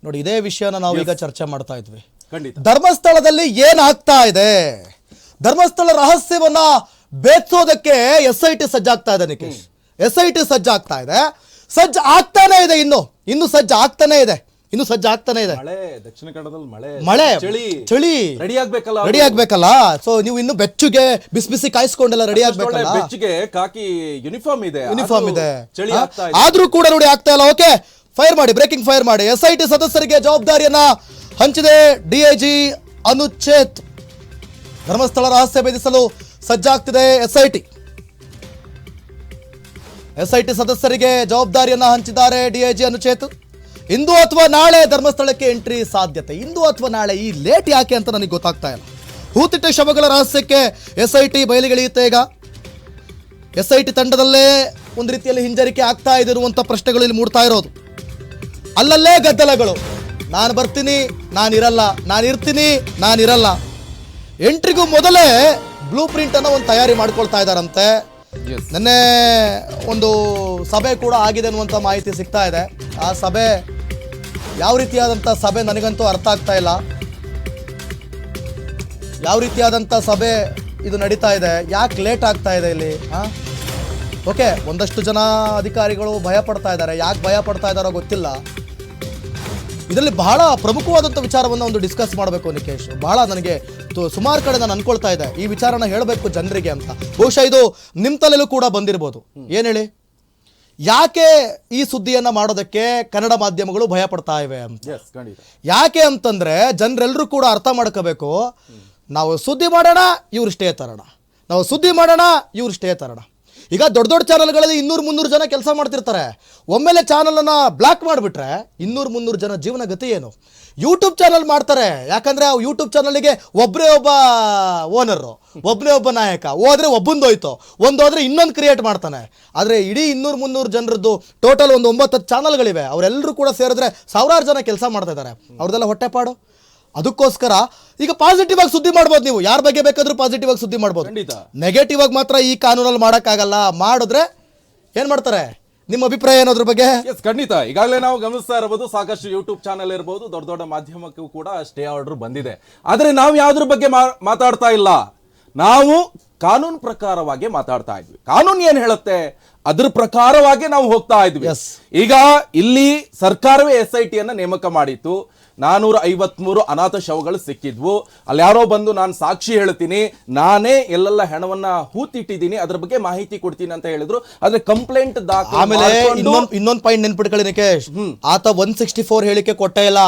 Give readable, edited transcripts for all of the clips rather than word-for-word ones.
ನೋಡಿ ಇದೇ ವಿಷಯನ ನಾವು ಈಗ ಚರ್ಚೆ ಮಾಡ್ತಾ ಇದ್ವಿ. ಖಂಡಿತ ಧರ್ಮಸ್ಥಳದಲ್ಲಿ ಏನಾಗ್ತಾ ಇದೆ, ಧರ್ಮಸ್ಥಳ ರಹಸ್ಯವನ್ನ ಬೇತ್ಸೋದಕ್ಕೆ SIT ಸಜ್ಜಾಗ್ತಾ ಇದೆ ನಿಕೇಶ್. SIT ಸಜ್ಜಾಗ್ತಾ ಇದೆ, ಸಜ್ಜು ಆಗ್ತಾನೆ ಇದೆ, ಇನ್ನು ಸಜ್ಜು ಆಗ್ತಾನೆ ಇದೆ, ಇನ್ನು ಸಜ್ಜು ಆಗ್ತಾನೆ ಇದೆ. ಮಳೆ ದಕ್ಷಿಣ ಕನ್ನಡದಲ್ಲಿ ಮಳೆ ಚಳಿ ರೆಡಿ ಆಗ್ಬೇಕಲ್ಲ. ಸೊ ನೀವು ಇನ್ನು ಬೆಚ್ಚುಗೆ ಬಿಸಿ ಬಿಸಿ ಕಾಯಿಸ್ಕೊಂಡೆಲ್ಲ ರೆಡಿ ಆಗ್ಬೇಕಲ್ಲ. ಬೆಚ್ಚಗೆ ಕಾಕಿ ಯೂನಿಫಾರ್ಮ್ ಇದೆ ಚಳಿ ಆದ್ರೂ ಕೂಡ ನೋಡಿ ಆಗ್ತಾ ಇಲ್ಲ. ಓಕೆ, ಫೈರ್ ಮಾಡಿ, ಬ್ರೇಕಿಂಗ್ ಫೈರ್ ಮಾಡಿ. SIT ಸದಸ್ಯರಿಗೆ ಜವಾಬ್ದಾರಿಯನ್ನ ಹಂಚಿದೆ DIG ಅನುಚೇತ್. ಧರ್ಮಸ್ಥಳ ರಹಸ್ಯ ಭೇದಿಸಲು ಸಜ್ಜಾಗ್ತಿದೆ SIT ಸದಸ್ಯರಿಗೆ ಜವಾಬ್ದಾರಿಯನ್ನ ಹಂಚಿದ್ದಾರೆ DIG ಅನುಚೇತ್. ಇಂದು ಅಥವಾ ನಾಳೆ ಧರ್ಮಸ್ಥಳಕ್ಕೆ ಎಂಟ್ರಿ ಸಾಧ್ಯತೆ. ಇಂದು ಅಥವಾ ನಾಳೆ, ಈ ಲೇಟ್ ಯಾಕೆ ಅಂತ ನನಗೆ ಗೊತ್ತಾಗ್ತಾ ಇಲ್ಲ. ಹೂತಿಟ್ಟ ಶವಗಳ ರಹಸ್ಯಕ್ಕೆ SIT ಬಯಲಿಗೆಳೆಯುತ್ತೆ. ಈಗ SIT ತಂಡದಲ್ಲೇ ಒಂದು ರೀತಿಯಲ್ಲಿ ಹಿಂಜರಿಕೆ ಆಗ್ತಾ ಇರುವಂಥ ಪ್ರಶ್ನೆಗಳು ಇಲ್ಲಿ ಮೂಡ್ತಾ ಇರೋದು. ಅಲ್ಲಲ್ಲೇ ಗದ್ದಲಗಳು. ನಾನು ಬರ್ತೀನಿ, ನಾನಿರಲ್ಲ, ನಾನಿರ್ತೀನಿ, ನಾನಿರಲ್ಲ. ಎಂಟ್ರಿಗೂ ಮೊದಲೇ ಬ್ಲೂ ಪ್ರಿಂಟ್ ಅನ್ನು ಒಂದು ತಯಾರಿ ಮಾಡ್ಕೊಳ್ತಾ ಇದ್ದಾರಂತೆ. ನಿನ್ನೆ ಒಂದು ಸಭೆ ಕೂಡ ಆಗಿದೆ ಅನ್ನುವಂಥ ಮಾಹಿತಿ ಸಿಗ್ತಾ ಇದೆ. ಆ ಸಭೆ ಯಾವ ರೀತಿಯಾದಂಥ ಸಭೆ ನನಗಂತೂ ಅರ್ಥ ಆಗ್ತಾ ಇಲ್ಲ. ಯಾವ ರೀತಿಯಾದಂಥ ಸಭೆ ಇದು ನಡೀತಾ ಇದೆ, ಯಾಕೆ ಲೇಟ್ ಆಗ್ತಾ ಇದೆ ಇಲ್ಲಿ? ಓಕೆ, ಒಂದಷ್ಟು ಜನ ಅಧಿಕಾರಿಗಳು ಭಯ ಪಡ್ತಾ ಇದ್ದಾರೆ. ಯಾಕೆ ಭಯ ಪಡ್ತಾ ಇದ್ದಾರೋ ಗೊತ್ತಿಲ್ಲ. ಇದರಲ್ಲಿ ಬಹಳ ಪ್ರಮುಖವಾದಂಥ ವಿಚಾರವನ್ನು ಒಂದು ಡಿಸ್ಕಸ್ ಮಾಡಬೇಕು ನಿಕೇಶ್. ಬಹಳ ನನಗೆ ಸುಮಾರು ಕಡೆ ನಾನು ಅನ್ಕೊಳ್ತಾ ಇದ್ದೆ ಈ ವಿಚಾರನ ಹೇಳಬೇಕು ಜನರಿಗೆ ಅಂತ. ಬಹುಶಃ ಇದು ನಿಮ್ಮ ತಲೆಯಲ್ಲೂ ಕೂಡ ಬಂದಿರ್ಬೋದು. ಏನು ಹೇಳಿ, ಯಾಕೆ ಈ ಸುದ್ದಿಯನ್ನು ಮಾಡೋದಕ್ಕೆ ಕನ್ನಡ ಮಾಧ್ಯಮಗಳು ಭಯ ಪಡ್ತಾ ಇವೆ ಅಂತ? ಯಾಕೆ ಅಂತಂದರೆ ಜನರೆಲ್ಲರೂ ಕೂಡ ಅರ್ಥ ಮಾಡ್ಕೋಬೇಕು. ನಾವು ಸುದ್ದಿ ಮಾಡೋಣ, ಇವ್ರು ಸ್ಟೇ ತರೋಣ, ನಾವು ಸುದ್ದಿ ಮಾಡೋಣ, ಇವ್ರು ಸ್ಟೇ ತರೋಣ. ಈಗ ದೊಡ್ಡ ದೊಡ್ಡ ಚಾನಲ್ಗಳಲ್ಲಿ 200-300 ಜನ ಕೆಲಸ ಮಾಡ್ತಿರ್ತಾರೆ. ಒಮ್ಮೆಲೆ ಚಾನಲನ್ನು ಬ್ಲಾಕ್ ಮಾಡಿಬಿಟ್ರೆ 200-300 ಜನ ಜೀವನ ಗತಿ ಏನು? ಯೂಟ್ಯೂಬ್ ಚಾನಲ್ ಮಾಡ್ತಾರೆ, ಯಾಕಂದರೆ ಆ ಯೂಟ್ಯೂಬ್ ಚಾನಲ್ಗೆ ಒಬ್ಬರೇ ಒಬ್ಬ ಓನರು, ಒಬ್ಬನೇ ಒಬ್ಬ ನಾಯಕ. ಹೋದರೆ ಒಬ್ಬಂದೋಯ್ತು, ಒಂದು ಹೋದರೆ ಇನ್ನೊಂದು ಕ್ರಿಯೇಟ್ ಮಾಡ್ತಾನೆ. ಆದರೆ ಇಡೀ 200-300 ಜನರದ್ದು ಟೋಟಲ್ ಒಂದು 9-10 ಚಾನಲ್ಗಳಿವೆ. ಅವರೆಲ್ಲರೂ ಕೂಡ ಸೇರಿದ್ರೆ ಸಾವಿರಾರು ಜನ ಕೆಲಸ ಮಾಡ್ತಾ ಇದ್ದಾರೆ. ಅವ್ರದ್ದೆಲ್ಲ ಹೊಟ್ಟೆಪಾಡು. ಅದಕ್ಕೋಸ್ಕರ ಈಗ ಪಾಸಿಟಿವ್ ಆಗಿ ಸುದ್ದಿ ಮಾಡ್ಬೋದು. ನೀವು ಯಾರ ಬಗ್ಗೆ ಬೇಕಾದ್ರೂ ಪಾಸಿಟಿವ್ ಆಗಿ ಸುದ್ದಿ ಮಾಡ್ಬೋದು. ನೆಗೆಟಿವ್ ಆಗಿ ಮಾತ್ರ ಈ ಕಾನೂನಲ್ಲಿ ಮಾಡೋಕ್ಕಾಗಲ್ಲ. ಮಾಡಿದ್ರೆ ಏನು ಮಾಡ್ತಾರೆ? ನಿಮ್ಮ ಅಭಿಪ್ರಾಯ ಏನೋದ್ರ ಬಗ್ಗೆ? ಖಂಡಿತ ಈಗಾಗಲೇ ನಾವು ಗಮನಿಸ್ತಾ ಇರಬಹುದು, ಸಾಕಷ್ಟು ಯೂಟ್ಯೂಬ್ ಚಾನೆಲ್ ಇರಬಹುದು, ದೊಡ್ಡ ದೊಡ್ಡ ಮಾಧ್ಯಮಕ್ಕೂ ಕೂಡ ಸ್ಟೇ ಆರ್ಡರ್ ಬಂದಿದೆ. ಆದರೆ ನಾವು ಯಾವ್ದ್ರ ಬಗ್ಗೆ ಮಾತಾಡ್ತಾ ಇಲ್ಲ, ನಾವು ಕಾನೂನು ಪ್ರಕಾರವಾಗಿ ಮಾತಾಡ್ತಾ ಇದ್ವಿ. ಕಾನೂನು ಏನ್ ಹೇಳುತ್ತೆ ಅದ್ರ ಪ್ರಕಾರವಾಗಿ ನಾವು ಹೋಗ್ತಾ ಇದ್ವಿ. ಈಗ ಇಲ್ಲಿ ಸರ್ಕಾರವೇ SIT ಅನ್ನ ನೇಮಕ ಮಾಡಿತ್ತು. 453 ಅನಾಥ ಶವಗಳು ಸಿಕ್ಕಿದ್ವು. ಅಲ್ಲಿ ಯಾರೋ ಬಂದು ನಾನು ಸಾಕ್ಷಿ ಹೇಳ್ತೀನಿ, ನಾನೇ ಎಲ್ಲೆಲ್ಲ ಹೆಣವನ್ನ ಹೂತಿಟ್ಟಿದ್ದೀನಿ, ಅದ್ರ ಬಗ್ಗೆ ಮಾಹಿತಿ ಕೊಡ್ತೀನಿ ಅಂತ ಹೇಳಿದ್ರು. ಆದ್ರೆ ಕಂಪ್ಲೇಂಟ್ ಆಮೇಲೆ ಇನ್ನೊಂದು ಪಾಯಿಂಟ್ ನೆನ್ಪಿಟ್ಕೊಳ್ಳಿ ನಿಕೇಶ್, ಆತ 164 ಹೇಳಿಕೆ ಕೊಟ್ಟೇ ಇಲ್ಲ.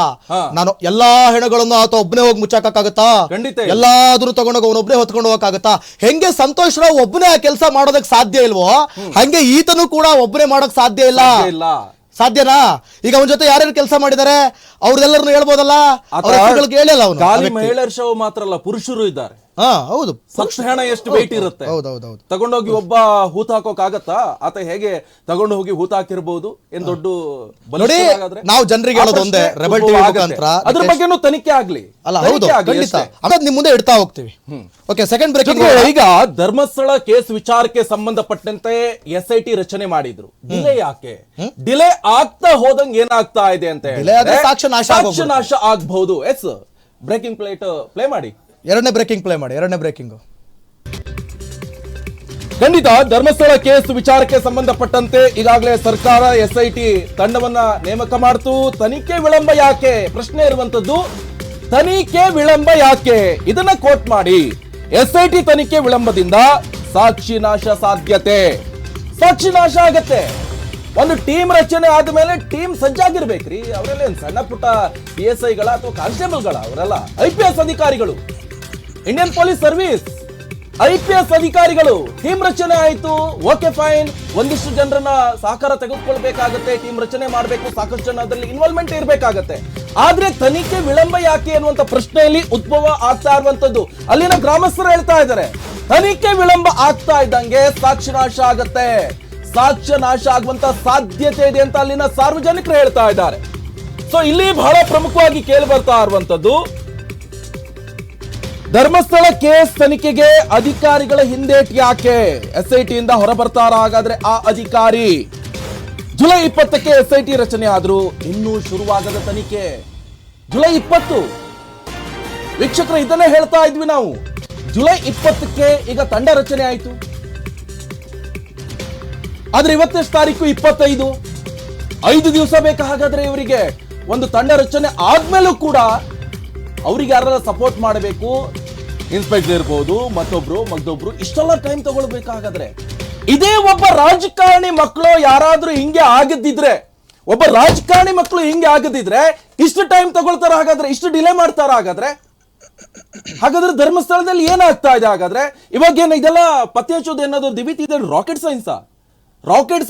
ನಾನು ಎಲ್ಲಾ ಹೆಣಗಳನ್ನು ಆತ ಒಬ್ಬನೇ ಹೋಗಿ ಮುಚ್ಚಾಕಾಗತ್ತಾ? ಖಂಡಿತ ಎಲ್ಲಾದ್ರೂ ತಗೊಂಡೋಗಿ ಅವನೊಬ್ಬನೇ ಹೊತ್ಕೊಂಡು ಹೋಗಕ್ಕಾಗತ್ತಾ? ಹೆಂಗೆ ಸಂತೋಷ್ ರಾವ್ ಒಬ್ಬನೇ ಆ ಕೆಲಸ ಮಾಡೋದಕ್ಕೆ ಸಾಧ್ಯ ಇಲ್ವೋ, ಹಂಗೆ ಈತನು ಕೂಡ ಒಬ್ಬನೇ ಮಾಡಕ್ ಸಾಧ್ಯ ಇಲ್ಲ. ಸಾಧ್ಯನಾ? ಈಗ ಅವನ ಜೊತೆ ಯಾರ್ಯಾರು ಕೆಲಸ ಮಾಡಿದ್ದಾರೆ ಅವ್ರದೆಲ್ಲರನ್ನು ಹೇಳ್ಬೋದಲ್ಲ. ಹೇಳಿಲ್ಲ ಅವನು. ಖಾಲಿ ಮಹಿಳೆಯರ ಶವ ಮಾತ್ರ ಅಲ್ಲ, ಪುರುಷರು ಇದ್ದಾರೆ. ಹೌದು, ಹೆಣ ಎಷ್ಟು ವೇಟ್ ಇರುತ್ತೆ. ತಗೊಂಡೋಗಿ ಒಬ್ಬ ಹೂತ ಹಾಕೋಕ್ ಆಗತ್ತಾ? ಆತ ಹೇಗೆ ತಗೊಂಡು ಹೋಗಿ ಹೂತ ಹಾಕಿರ್ಬಹುದು? ಏನ್ ದೊಡ್ಡ ನೋಡಿ, ನಾವು ಜನರಿಗೆ ಹೇಳೋದು ಒಂದೇ, ರೆಬೆಲ್ ಟಿವಿ ಮುಖಾಂತರ ಅದ್ರ ಬಗ್ಗೆನೂ ತನಿಖೆ ಆಗ್ಲಿ. ಅಲ್ಲ, ಹೌದು, ಖಂಡಿತ ಅದನ್ನ ನಿಮ್ ಮುಂದೆ ಇಡ್ತಾ ಹೋಗ್ತೀವಿ. Okay, second breaking. ಈಗ ಧರ್ಮಸ್ಥಳ ಕೇಸ್ ವಿಚಾರಕ್ಕೆ ಸಂಬಂಧಪಟ್ಟಂತೆ SIT ರಚನೆ ಮಾಡಿದ್ರು. ಡಿಲೇ ಯಾಕೆ? ಡಿಲೇ ಆಗ್ತಾ ಹೋದಂಗ್ ಏನಾಗ್ತಾ ಇದೆ ಅಂತ ಸಾಕ್ಷ್ಯ ನಾಶ ಆಗ್ಬಹುದು. ಎಸ್, ಬ್ರೇಕಿಂಗ್ ಪ್ಲೇ ಮಾಡಿ. ಎರಡನೇ ಬ್ರೇಕಿಂಗ್ ಪ್ಲೇ ಮಾಡಿ. ಎರಡನೇ ಬ್ರೇಕಿಂಗ್ ಖಂಡಿತ ಧರ್ಮಸ್ಥಳ ಕೇಸ್ ವಿಚಾರಕ್ಕೆ ಸಂಬಂಧಪಟ್ಟಂತೆ ಈಗಾಗಲೇ ಸರ್ಕಾರ SIT ತಂಡವನ್ನ ನೇಮಕ ಮಾಡ್ತು. ತನಿಖೆ ವಿಳಂಬ ಯಾಕೆ? ಪ್ರಶ್ನೆ ಇರುವಂತದ್ದು, ತನಿಖೆ ವಿಳಂಬ ಯಾಕೆ? ಇದನ್ನ ಕೋಟ್ ಮಾಡಿ. SIT ತನಿಖೆ ವಿಳಂಬದಿಂದ ಸಾಕ್ಷಿ ನಾಶ ಸಾಧ್ಯತೆ. ಸಾಕ್ಷಿ ನಾಶ ಆಗತ್ತೆ. ಒಂದು ಟೀಮ್ ರಚನೆ ಆದ್ಮೇಲೆ ಟೀಮ್ ಸಜ್ಜಾಗಿರ್ಬೇಕ್ರಿ. ಅವರೆಲ್ಲ ಏನ್ ಸಣ್ಣ ಪುಟ್ಟ PSIಗಳ ಅಥವಾ ಕಾನ್ಸ್ಟೇಬಲ್ಗಳ? ಅವರೆಲ್ಲ IPS ಅಧಿಕಾರಿಗಳು, ಇಂಡಿಯನ್ ಪೊಲೀಸ್ ಸರ್ವಿಸ್ IPS ಅಧಿಕಾರಿಗಳು. ಟೀಮ್ ರಚನೆ ಆಯ್ತು, ಓಕೆ ಫೈನ್. ಒಂದಿಷ್ಟು ಜನರನ್ನ ಸಹಕಾರ ತೆಗೆದುಕೊಳ್ಬೇಕಾಗತ್ತೆ, ಟೀಮ್ ರಚನೆ ಮಾಡಬೇಕು, ಸಾಕಷ್ಟು ಜನ ಅದರಲ್ಲಿ ಇನ್ವಾಲ್ವ್ಮೆಂಟ್ ಇರಬೇಕಾಗತ್ತೆ. ಆದ್ರೆ ತನಿಖೆ ವಿಳಂಬ ಯಾಕೆ ಅನ್ನುವಂತ ಪ್ರಶ್ನೆಯಲ್ಲಿ ಉದ್ಭವ ಆಗ್ತಾ ಇರುವಂತದ್ದು. ಅಲ್ಲಿನ ಗ್ರಾಮಸ್ಥರು ಹೇಳ್ತಾ ಇದ್ದಾರೆ, ತನಿಖೆ ವಿಳಂಬ ಆಗ್ತಾ ಇದ್ದಂಗೆ ಸಾಕ್ಷ್ಯ ನಾಶ ಆಗತ್ತೆ, ಸಾಕ್ಷ್ಯ ನಾಶ ಆಗುವಂತ ಸಾಧ್ಯತೆ ಇದೆ ಅಂತ ಅಲ್ಲಿನ ಸಾರ್ವಜನಿಕರು ಹೇಳ್ತಾ ಇದ್ದಾರೆ. ಸೊ ಇಲ್ಲಿ ಬಹಳ ಪ್ರಮುಖವಾಗಿ ಕೇಳಿ ಬರ್ತಾ ಇರುವಂತದ್ದು, ಧರ್ಮಸ್ಥಳ ಕೇಸ್ ತನಿಖೆಗೆ ಅಧಿಕಾರಿಗಳ ಹಿಂದೇಟ್ ಯಾಕೆ? SIT ಇಂದ ಹೊರಬರ್ತಾರ ಹಾಗಾದ್ರೆ ಆ ಅಧಿಕಾರಿ? ಜುಲೈ 20ಕ್ಕೆ SIT ರಚನೆ ಆದ್ರೂ ಇನ್ನೂ ಶುರುವಾಗದ ತನಿಖೆ. ಜುಲೈ 20 ವೀಕ್ಷಕರ, ಇದನ್ನೇ ಹೇಳ್ತಾ ಇದ್ವಿ ನಾವು. ಜುಲೈ 20ಕ್ಕೆ ಈಗ ತಂಡ ರಚನೆ ಆಯ್ತು. ಆದ್ರೆ ಇವತ್ತೆಷ್ಟು ತಾರೀಕು? 25. 5 ದಿವಸ ಬೇಕಾ ಹಾಗಾದ್ರೆ ಇವರಿಗೆ ಒಂದು ತಂಡ ರಚನೆ ಆದ್ಮೇಲೂ ಕೂಡ ಅವ್ರಿಗೆ ಯಾರ ಸಪೋರ್ಟ್ ಮಾಡಬೇಕು, ಇನ್ಸ್ಪೆಕ್ಟರ್ ಇರ್ಬೋದು, ಮತ್ತೊಬ್ರು ಇಷ್ಟೆಲ್ಲ ಟೈಮ್ ತಗೊಳ್ಬೇಕಾಗಾದ್ರೆ. ಇದೇ ಒಬ್ಬ ರಾಜಕಾರಣಿ ಮಕ್ಕಳು ಯಾರಾದ್ರೂ ಹಿಂಗೆ ಆಗದಿದ್ರೆ, ಇಷ್ಟು ಟೈಮ್ ತಗೊಳ್ತಾರ ಹಾಗಾದ್ರೆ, ಇಷ್ಟು ಡಿಲೇ ಮಾಡ್ತಾರ ಹಾಗಾದ್ರೆ? ಧರ್ಮಸ್ಥಳದಲ್ಲಿ ಏನಾಗ್ತಾ ಇದೆ ಹಾಗಾದ್ರೆ? ಇವಾಗ ಏನ ಇದೆಲ್ಲ ಪತ್ತೆ ಹಚ್ಚೋದು ಏನಾದ್ರು ದಿವಿತಿದೆ ರಾಕೆಟ್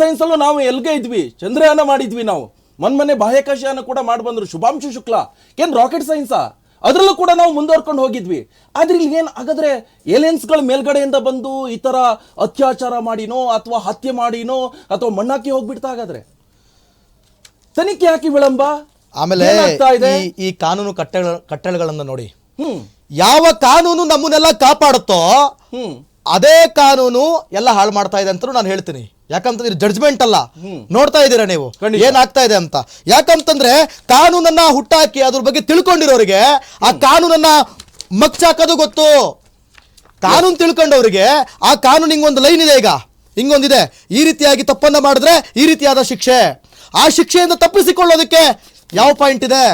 ಸೈನ್ಸ್ ಅಲ್ಲೂ ನಾವು ಎಲ್ಗೆ ಇದ್ವಿ, ಚಂದ್ರಯಾನ ಮಾಡಿದ್ವಿ ನಾವು, ಮೊನ್ನೆ ಬಾಹ್ಯಾಕಾಶಯಾನ ಕೂಡ ಮಾಡಿ ಬಂದ್ರು ಶುಭಾಂಶು ಶುಕ್ಲಾ. ಏನ್ ರಾಕೆಟ್ ಸೈನ್ಸಾ? ಅದರಲ್ಲೂ ಕೂಡ ನಾವು ಮುಂದುವರ್ಕೊಂಡು ಹೋಗಿದ್ವಿ. ಆದ್ರೆ ಇಲ್ಲಿ ಏನ್ ಹಾಗಾದ್ರೆ ಏಲಿಯನ್ಸ್ಗಳ ಮೇಲ್ಗಡೆಯಿಂದ ಬಂದು ಈ ತರ ಅತ್ಯಾಚಾರ ಮಾಡಿನೋ ಅಥವಾ ಹತ್ಯೆ ಮಾಡಿನೋ ಅಥವಾ ಮಣ್ಣಾಕಿ ಹೋಗ್ಬಿಡ್ತಾ ಹಾಗಾದ್ರೆ? ತನಿಖೆ ಯಾಕೆ ವಿಳಂಬ? ಆಮೇಲೆ ಈ ಕಾನೂನು ಕಟ್ಟಳೆಗಳನ್ನ ನೋಡಿ, ಯಾವ ಕಾನೂನು ನಮ್ಮನ್ನೆಲ್ಲ ಕಾಪಾಡುತ್ತೋ ಅದೇ ಕಾನೂನು ಎಲ್ಲ ಹಾಳು ಮಾಡ್ತಾ ಇದೆ ಅಂತ ನಾನು ಹೇಳ್ತೀನಿ. ಯಾಕಂತಂದ್ರೆ ಜಡ್ಜ್ಮೆಂಟ್ ಅಲ್ಲ, ನೋಡ್ತಾ ಇದ್ದೀರಾ ನೀವು ಏನಾಗ್ತಾ ಇದೆ ಅಂತ. ಯಾಕಂತಂದ್ರೆ ಕಾನೂನನ್ನ ಹುಟ್ಟಾಕಿ ಅದ್ರ ಬಗ್ಗೆ ತಿಳ್ಕೊಂಡಿರೋರಿಗೆ ಆ ಕಾನೂನನ್ನ ಮಚ್ಚಾಕೋದು ಗೊತ್ತು. ಕಾನೂನು ತಿಳ್ಕೊಂಡವರಿಗೆ ಆ ಕಾನೂನು ಹಿಂಗೊಂದು ಲೈನ್ ಇದೆ, ಈಗ ಹಿಂಗೊಂದಿದೆ, ಈ ರೀತಿಯಾಗಿ ತಪ್ಪನ್ನ ಮಾಡಿದ್ರೆ ಈ ರೀತಿಯಾದ ಶಿಕ್ಷೆ. ಆ ಶಿಕ್ಷೆಯಿಂದ ತಪ್ಪಿಸಿಕೊಳ್ಳೋದಕ್ಕೆ ಯಾವ ಪಾಯಿಂಟ್ ಇದೆ,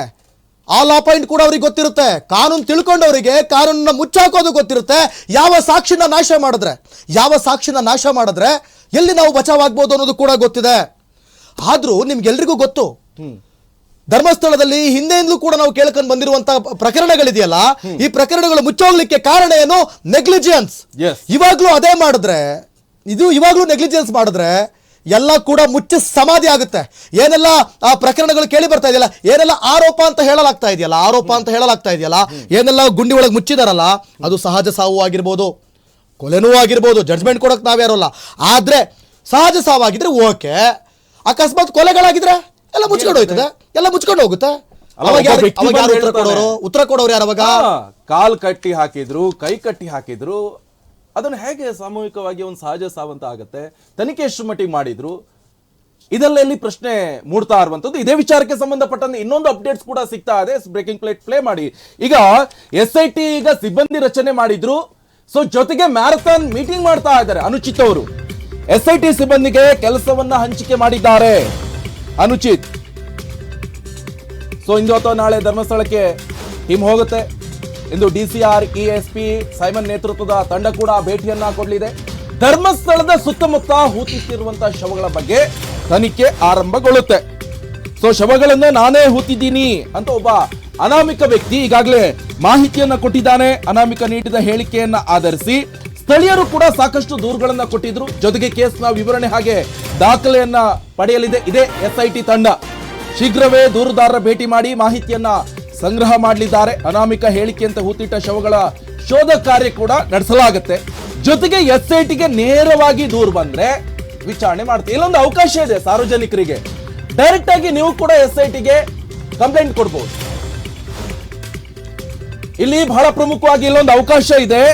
ಆ ಲಾ ಪಾಯಿಂಟ್ ಕೂಡ ಅವ್ರಿಗೆ ಗೊತ್ತಿರುತ್ತೆ. ಕಾನೂನು ತಿಳ್ಕೊಂಡವರಿಗೆ ಕಾನೂನನ್ನ ಮುಚ್ಚಾಕೋದು ಗೊತ್ತಿರುತ್ತೆ. ಯಾವ ಸಾಕ್ಷಿನ ನಾಶ ಮಾಡಿದ್ರೆ ಎಲ್ಲಿ ನಾವು ಬಚಾವಾಗ್ಬೋದು ಅನ್ನೋದು ಕೂಡ ಗೊತ್ತಿದೆ. ಆದ್ರೂ ನಿಮ್ಗೆಲ್ರಿಗೂ ಗೊತ್ತು, ಧರ್ಮಸ್ಥಳದಲ್ಲಿ ಹಿಂದೆಯಿಂದಲೂ ಕೂಡ ನಾವು ಕೇಳ್ಕೊಂಡು ಬಂದಿರುವಂತಹ ಪ್ರಕರಣಗಳಿದೆಯಲ್ಲ, ಈ ಪ್ರಕರಣಗಳು ಮುಚ್ಚೋಗ್ಲಿಕ್ಕೆ ಕಾರಣ ಏನು? ನೆಗ್ಲಿಜಿಯನ್ಸ್. ಇವಾಗ್ಲೂ ಅದೇ ಮಾಡಿದ್ರೆ, ಇವಾಗ್ಲೂ ನೆಗ್ಲಿಜಿಯನ್ಸ್ ಮಾಡಿದ್ರೆ ಎಲ್ಲ ಕೂಡ ಮುಚ್ಚಿ ಸಮಾಧಿ ಆಗುತ್ತೆ. ಏನೆಲ್ಲ ಆ ಪ್ರಕರಣಗಳು ಕೇಳಿ ಬರ್ತಾ ಇದೆಯಲ್ಲ, ಏನೆಲ್ಲ ಆರೋಪ ಅಂತ ಹೇಳಲಾಗ್ತಾ ಇದೆಯಲ್ಲ, ಏನೆಲ್ಲ ಗುಂಡಿ ಒಳಗೆ ಮುಚ್ಚಿದಾರಲ್ಲ, ಅದು ಸಹಜ ಸಾವು ಆಗಿರ್ಬೋದು, ಕೊಲೆನೂ ಆಗಿರ್ಬೋದು, ಜಡ್ಜ್ಮೆಂಟ್ ಕೊಡೋಕೆ ನಾವ್ಯಾರಲ್ಲ. ಆದ್ರೆ ಸಹಜ ಸಾವಾಗಿದ್ರೆ ಓಕೆ, ಅಕಸ್ಮಾತ್ ಕೊಲೆಗಳಾಗಿದ್ರೆ ಎಲ್ಲ ಮುಚ್ಕೊಂಡು ಹೋಗುತ್ತೆ. ಉತ್ತರ ಕೊಡೋರು ಯಾರು? ಅವಾಗ ಕಾಲ್ ಕಟ್ಟಿ ಹಾಕಿದ್ರು, ಕೈ ಕಟ್ಟಿ ಹಾಕಿದ್ರು, ಅದನ್ನು ಹೇಗೆ ಸಾಮೂಹಿಕವಾಗಿ ಒಂದು ಸಹಜ ಸಾವಂತ ಆಗತ್ತೆ? ತನಿಖೆ ಎಷ್ಟು ಮಟ್ಟಿಗೆ ಮಾಡಿದ್ರು? ಇದೆಲ್ಲ ಪ್ರಶ್ನೆ ಮೂಡ್ತಾ ಇರುವಂತದ್ದು. ಇದೇ ವಿಚಾರಕ್ಕೆ ಸಂಬಂಧಪಟ್ಟಂತೆ ಇನ್ನೊಂದು ಅಪ್ಡೇಟ್ಸ್ ಕೂಡ ಸಿಗ್ತಾ ಇದೆ. ಬ್ರೇಕಿಂಗ್ ಪ್ಲೇ ಮಾಡಿ. ಈಗ SIT ಈಗ ಸಿಬ್ಬಂದಿ ರಚನೆ ಮಾಡಿದ್ರು, ಸೊ ಜೊತೆಗೆ ಮ್ಯಾರಥಾನ್ ಮೀಟಿಂಗ್ ಮಾಡ್ತಾ ಇದ್ದಾರೆ ಅನುಚಿತ್ ಅವರು. SIT ಸಿಬ್ಬಂದಿಗೆ ಕೆಲಸವನ್ನ ಹಂಚಿಕೆ ಮಾಡಿದ್ದಾರೆ ಅನುಚಿತ್. ಸೊ ಇಂದು ಅಥವಾ ನಾಳೆ ಧರ್ಮಸ್ಥಳಕ್ಕೆ ಟೀಮ್ ಹೋಗುತ್ತೆ. ಇಂದು DCR, ESP ಸೈಮನ್ ನೇತೃತ್ವದ ತಂಡ ಕೂಡ ಭೇಟಿಯನ್ನ ಕೊಡಲಿದೆ. ಧರ್ಮಸ್ಥಳದ ಸುತ್ತಮುತ್ತ ಹೂತಿಟ್ಟಿರುವಂತಹ ಶವಗಳ ಬಗ್ಗೆ ತನಿಖೆ ಆರಂಭಗೊಳ್ಳುತ್ತೆ. ಸೊ ಶವಗಳನ್ನ ನಾನೇ ಹೂತಿದ್ದೀನಿ ಅಂತ ಒಬ್ಬ ಅನಾಮಿಕ ವ್ಯಕ್ತಿ ಈಗಾಗಲೇ ಮಾಹಿತಿಯನ್ನ ಕೊಟ್ಟಿದ್ದಾನೆ. ಅನಾಮಿಕ ನೀಡಿದ ಹೇಳಿಕೆಯನ್ನ ಆಧರಿಸಿ ಸ್ಥಳೀಯರು ಕೂಡ ಸಾಕಷ್ಟು ದೂರುಗಳನ್ನ ಕೊಟ್ಟಿದ್ರು. ಜೊತೆಗೆ ಕೇಸ್ನ ವಿವರಣೆ ಹಾಗೆ ದಾಖಲೆಯನ್ನ ಪಡೆಯಲಿದೆ ಇದೇ SIT ತಂಡ. ಶೀಘ್ರವೇ ದೂರುದಾರರ ಭೇಟಿ ಮಾಡಿ ಮಾಹಿತಿಯನ್ನ ಸಂಗ್ರಹ ಮಾಡಲಿದ್ದಾರೆ. ಅನಾಮಿಕ ಹೇಳಿಕೆ ಅಂತ ಹೂತಿಟ್ಟ ಶವಗಳ ಶೋಧ ಕಾರ್ಯ ಕೂಡ ನಡೆಸಲಾಗುತ್ತೆ. ಜೊತೆಗೆ SITಗೆ ನೇರವಾಗಿ ದೂರು ಬಂದ್ರೆ ವಿಚಾರಣೆ ಮಾಡ್ತೀವಿ. ಇಲ್ಲೊಂದು ಅವಕಾಶ ಇದೆ ಸಾರ್ವಜನಿಕರಿಗೆ, ಡೈರೆಕ್ಟ್ ಆಗಿ ನೀವು ಕೂಡ SITಗೆ ಕಂಪ್ಲೇಂಟ್ ಕೊಡಬಹುದು. ಇಲ್ಲಿ ಬಹಳ ಪ್ರಮುಖವಾಗಿ ಇಲ್ಲೊಂದು ಅವಕಾಶ ಇದೆ.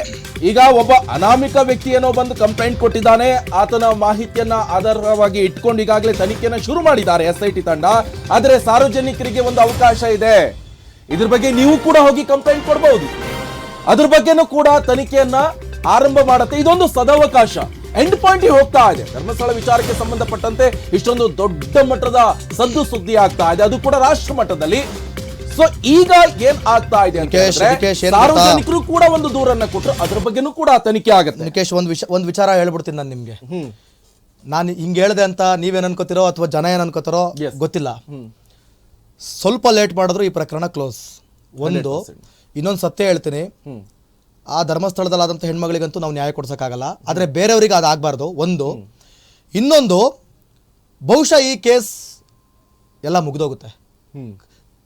ಈಗ ಒಬ್ಬ ಅನಾಮಿಕ ವ್ಯಕ್ತಿ ಏನೋ ಬಂದು ಕಂಪ್ಲೇಂಟ್ ಕೊಟ್ಟಿದ್ದಾನೆ, ಆತನ ಮಾಹಿತಿಯನ್ನ ಆಧಾರವಾಗಿ ಇಟ್ಕೊಂಡು ಈಗಾಗಲೇ ತನಿಖೆಯನ್ನ ಶುರು ಮಾಡಿದ್ದಾರೆ SIT ತಂಡ. ಆದ್ರೆ ಸಾರ್ವಜನಿಕರಿಗೆ ಒಂದು ಅವಕಾಶ ಇದೆ, ಇದ್ರ ಬಗ್ಗೆ ನೀವು ಕೂಡ ಹೋಗಿ ಕಂಪ್ಲೇಂಟ್ ಕೊಡಬಹುದು. ಅದ್ರ ಬಗ್ಗೆನೂ ಕೂಡ ತನಿಖೆಯನ್ನ ಆರಂಭ ಮಾಡುತ್ತೆ. ಇದೊಂದು ಸದಾವಕಾಶ. ಎಂಡ್ ಪಾಯಿಂಟ್ ಹೋಗ್ತಾ ಇದೆ. ಧರ್ಮಸ್ಥಳ ವಿಚಾರಕ್ಕೆ ಸಂಬಂಧಪಟ್ಟಂತೆ ಇಷ್ಟೊಂದು ದೊಡ್ಡ ಮಟ್ಟದ ಸದ್ದು ಸುದ್ದಿ ಆಗ್ತಾ ಇದೆ, ಅದು ಕೂಡ ರಾಷ್ಟ್ರ ಮಟ್ಟದಲ್ಲಿ. ಸೊ ಈಗ ಏನ್ ಆಗ್ತಾ ಇದೆ ಅಂತ ಸಾರ್ವಜನಿಕರು ಕೂಡ ಒಂದು ದೂರನ್ನ ಕೊಟ್ಟರು, ಅದ್ರ ಬಗ್ಗೆನೂ ಕೂಡ ತನಿಖೆ ಆಗುತ್ತೆ. ನಿಕೇಶ್, ಒಂದ್ ವಿಚಾರ ಹೇಳ್ಬಿಡ್ತೀನಿ ನಾನು ನಿಮ್ಗೆ. ನಾನು ಹಿಂಗ್ ಹೇಳ್ದೆ ಅಂತ ನೀವೇನ್ ಅನ್ಕೋತಿರೋ ಅಥವಾ ಜನ ಏನ್ ಅನ್ಕೋತಾರೋ ಗೊತ್ತಿಲ್ಲ. ಸ್ವಲ್ಪ ಲೇಟ್ ಮಾಡಿದ್ರು ಈ ಪ್ರಕರಣ ಕ್ಲೋಸ್. ಇನ್ನೊಂದು ಸತ್ಯ ಹೇಳ್ತೀನಿ, ಆ ಧರ್ಮಸ್ಥಳದಲ್ಲಾದಂಥ ಹೆಣ್ಮಗಳಿಗಂತೂ ನಾವು ನ್ಯಾಯ ಕೊಡ್ಸೋಕ್ಕಾಗಲ್ಲ, ಆದರೆ ಬೇರೆಯವರಿಗೆ ಅದಾಗಬಾರ್ದು. ಇನ್ನೊಂದು ಬಹುಶಃ ಈ ಕೇಸ್ ಎಲ್ಲ ಮುಗ್ದೋಗುತ್ತೆ,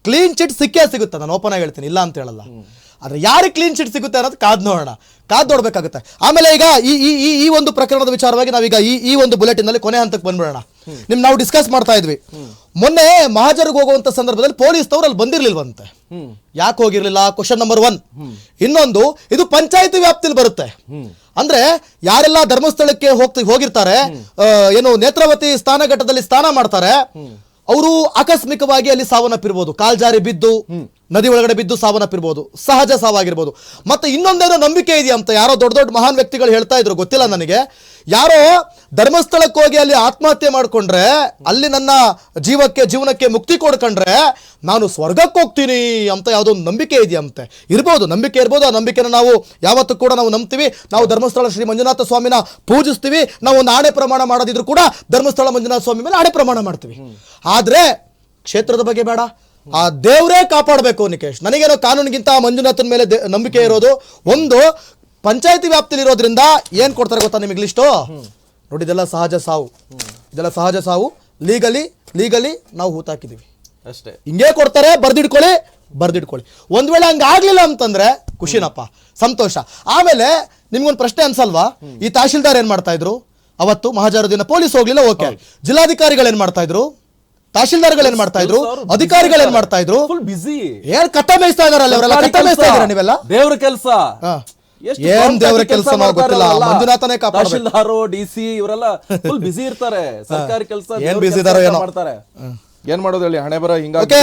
ಕ್ಲೀನ್ ಚಿಟ್ ಸಿಕ್ಕೇ ಸಿಗುತ್ತೆ. ನಾನು ಓಪನ್ ಆಗಿ ಹೇಳ್ತೀನಿ, ಇಲ್ಲ ಅಂತ ಹೇಳಲ್ಲ. ಆದ್ರೆ ಯಾರಿಗೆ ಕ್ಲೀನ್ ಚಿಟ್ ಸಿಗುತ್ತೆ ಅನ್ನೋದು ಕಾದ್ ನೋಡ್ಬೇಕಾಗುತ್ತೆ. ಆಮೇಲೆ ಈಗ ಈ ಒಂದು ಪ್ರಕರಣದ ವಿಚಾರವಾಗಿ ನಾವೀಗ ಈ ಒಂದು ಬುಲೆಟಿನ್ ನಲ್ಲಿ ಕೊನೆ ಹಂತಕ್ಕೆ ಬಂದ್ಬಿಡೋಣ. ನಾವು ಡಿಸ್ಕಸ್ ಮಾಡ್ತಾ ಇದ್ವಿ, ಮೊನ್ನೆ ಮಹಾಜರ್ಗೆ ಹೋಗುವಂತ ಸಂದರ್ಭದಲ್ಲಿ ಪೊಲೀಸ್ನವ್ರು ಅಲ್ಲಿ ಬಂದಿರ್ಲಿಲ್ವಂತೆ. ಯಾಕೆ ಹೋಗಿರ್ಲಿಲ್ಲ? Question number 1. ಇನ್ನೊಂದು, ಇದು ಪಂಚಾಯತಿ ವ್ಯಾಪ್ತಿಲಿ ಬರುತ್ತೆ. ಅಂದ್ರೆ ಯಾರೆಲ್ಲ ಧರ್ಮಸ್ಥಳಕ್ಕೆ ಹೋಗಿರ್ತಾರೆ, ಏನು ನೇತ್ರಾವತಿ ಸ್ನಾನಘಟ್ಟದಲ್ಲಿ ಸ್ನಾನ ಮಾಡ್ತಾರೆ, ಅವರು ಆಕಸ್ಮಿಕವಾಗಿ ಅಲ್ಲಿ ಸಾವನ್ನಪ್ಪಿರ್ಬೋದು, ಕಾಲ್ಜಾರಿ ಬಿದ್ದು ನದಿ ಒಳಗಡೆ ಬಿದ್ದು ಸಾವನ್ನಪ್ಪಿರ್ಬೋದು, ಸಹಜ ಸಾವಾಗಿರ್ಬೋದು. ಮತ್ತೆ ಇನ್ನೊಂದೇನೋ ನಂಬಿಕೆ ಇದೆಯಂತ, ಯಾರೋ ದೊಡ್ಡ ದೊಡ್ಡ ಮಹಾನ್ ವ್ಯಕ್ತಿಗಳು ಹೇಳ್ತಾ ಇದ್ರು, ಗೊತ್ತಿಲ್ಲ ನನಗೆ. ಯಾರೋ ಧರ್ಮಸ್ಥಳಕ್ಕೆ ಹೋಗಿ ಅಲ್ಲಿ ಆತ್ಮಹತ್ಯೆ ಮಾಡ್ಕೊಂಡ್ರೆ, ಅಲ್ಲಿ ನನ್ನ ಜೀವನಕ್ಕೆ ಮುಕ್ತಿ ಕೊಡ್ಕೊಂಡ್ರೆ ನಾನು ಸ್ವರ್ಗಕ್ಕೆ ಹೋಗ್ತೀನಿ ಅಂತ ಯಾವುದೋ ಒಂದು ನಂಬಿಕೆ ಇದೆಯಂತೆ. ನಂಬಿಕೆ ಇರ್ಬೋದು. ಆ ನಂಬಿಕೆನ ನಾವು ಯಾವತ್ತೂ ಕೂಡ ನಾವು ನಂಬ್ತೀವಿ. ನಾವು ಧರ್ಮಸ್ಥಳ ಶ್ರೀ ಮಂಜುನಾಥ ಸ್ವಾಮಿನ ಪೂಜಿಸ್ತೀವಿ. ನಾವು ಒಂದು ಆಣೆ ಪ್ರಮಾಣ ಮಾಡೋದಿದ್ರು ಕೂಡ ಧರ್ಮಸ್ಥಳ ಮಂಜುನಾಥ ಸ್ವಾಮಿ ಮೇಲೆ ಆಣೆ ಪ್ರಮಾಣ ಮಾಡ್ತೀವಿ. ಆದ್ರೆ ಕ್ಷೇತ್ರದ ಬಗ್ಗೆ ಬೇಡ, ಆ ದೇವರೇ ಕಾಪಾಡಬೇಕು ನಿಕೇಶ್. ನನಗೇನೋ ಕಾನೂನಿಗಿಂತ ಮಂಜುನಾಥನ ಮೇಲೆ ನಂಬಿಕೆ ಇರೋದು. ಒಂದು, ಪಂಚಾಯತಿ ವ್ಯಾಪ್ತಿಲಿ ಇರೋದ್ರಿಂದ ಏನ್ ಕೊಡ್ತಾರೆ ಗೊತ್ತಾ ನಿಮಗೆ ಲಿಸ್ಟು? ನೋಡಿ, ಇದೆಲ್ಲ ಸಹಜ ಸಾವು. ಲೀಗಲಿ ನಾವು ಹೂತಾಕಿದೀವಿ ಅಷ್ಟೇ. ಹಿಂಗೇ ಕೊಡ್ತಾರೆ, ಬರ್ದಿಡ್ಕೊಳ್ಳಿ. ಒಂದ್ ವೇಳೆ ಹಂಗಾಗ್ಲಿಲ್ಲ ಅಂತಂದ್ರೆ ಖುಷಿನಪ್ಪ, ಸಂತೋಷ. ಆಮೇಲೆ ನಿಮ್ಗೊಂದು ಪ್ರಶ್ನೆ ಅನ್ಸಲ್ವಾ? ಈ ತಹಶೀಲ್ದಾರ್ ಏನ್ ಮಾಡ್ತಾ ಇದ್ರು ಅವತ್ತು? ಮಹಾಜರ ದಿನ ಪೊಲೀಸ್ ಹೋಗ್ಲಿಲ್ಲ, ಓಕೆ. ಜಿಲ್ಲಾಧಿಕಾರಿಗಳು ಏನ್ ಮಾಡ್ತಾ ಇದ್ರು? ತಹಶೀಲ್ದಾರ್ಗಳು ಏನ್ ಮಾಡ್ತಾ ಇದ್ರು? ಅಧಿಕಾರಿಗಳು ಏನ್ ಮಾಡ್ತಾ ಇದ್ರು? ಫುಲ್ ಬಿಸಿ. ಏನ್ ಕತ್ತ ಮೇಯಿಸ್ತಾ ಇದಾರಲ್ಲ ಅವರೆಲ್ಲ? ಕತ್ತ ಮೇಯಿಸ್ತಾ ಇದಾರೆ ನೀವೆಲ್ಲ? ದೇವ್ರ ಕೆಲಸ ಏನ್ ದೇವರ ಕೆಲಸ ಗೊತ್ತಿಲ್ಲ, ಮಂಜುನಾಥನೇ ಕಾಪಾಡ. ತಹಶೀಲ್ದಾರು, ಡಿಸಿ ಇವರೆಲ್ಲ ಫುಲ್ ಬಿಸಿ ಇರ್ತಾರೆ. ಸರ್ಕಾರಿ ಕೆಲಸ ಏನ್ ಬಿಸಿ ಇದಾರೋ ಏನೋ ಮಾಡ್ತಾರೆ. ಏನ್ ಮಾಡೋದು ಹೇಳಿ, ಹಣೆ ಬರ ಹಿಂಗಾಗಿ.